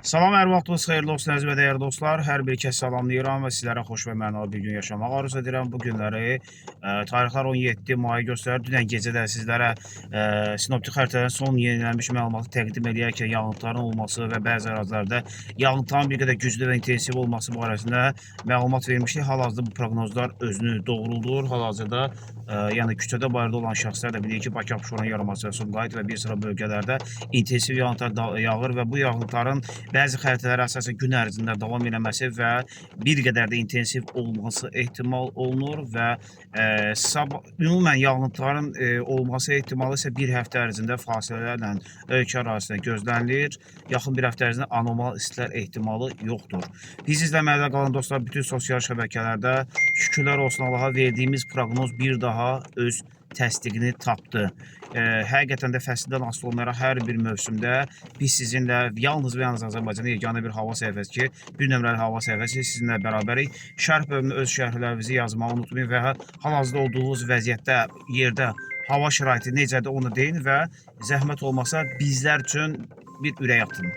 Salam, hər vaxtınız xeyirli olsun əziz və dəyərli dostlar. Hər bir kəs salamlayıram və sizlərə xoş və mənalı bir gün yaşamaq arzu edirəm. Bu günləri tarixlər 17 mayı göstərir. Dünən gecə də sizlərə sinoptik xəritələrin son yenilənmiş məlumatı təqdim edərkən yağıntıların olması və bəzi ərazilərdə yağıntıların bir qədər güclü və intensiv olması barəsində məlumat vermişdik. Hal-hazırda bu proqnozlar özünü doğruldur. Hal-hazırda yəni küçədə barədə olan şəxslər də bilir ki, Bakı Abşeron yarımadası, Sumqayıt və bir sıra bölgələrdə intensiv yağıntılar yağır və bu yağıntıların bəzi xəritələrə əsasən gün ərzində davam eləməsi və bir qədər də intensiv olması ehtimal olunur və ümumən yağıntıların olması ehtimalı isə bir həftə ərzində fasilələrlə ölkə ərazisində gözlənilir. Yaxın bir həftə ərzində anormal istilər ehtimalı yoxdur. Biz izləmədə qalan dostlar bütün sosial şəbəkələrdə şükürlər olsun Allaha verdiyimiz proqnoz bir daha öz təsdiqini tapdı. Həqiqətən də fəsildən asılı olmayaraq hər bir mövsümdə biz sizinlə yalnız və yalnız Azərbaycanda yeganə bir hava səhifəsi ki, bir nömrəli hava səhifəsi sizinlə bərabərik. Şərh bölümünə öz şərhlərinizi yazmağı unutmayın və hal-hazırda olduğunuz vəziyyətdə, yerdə hava şəraiti necədir onu deyin və zəhmət olmasa bizlər üçün bir ürək atın.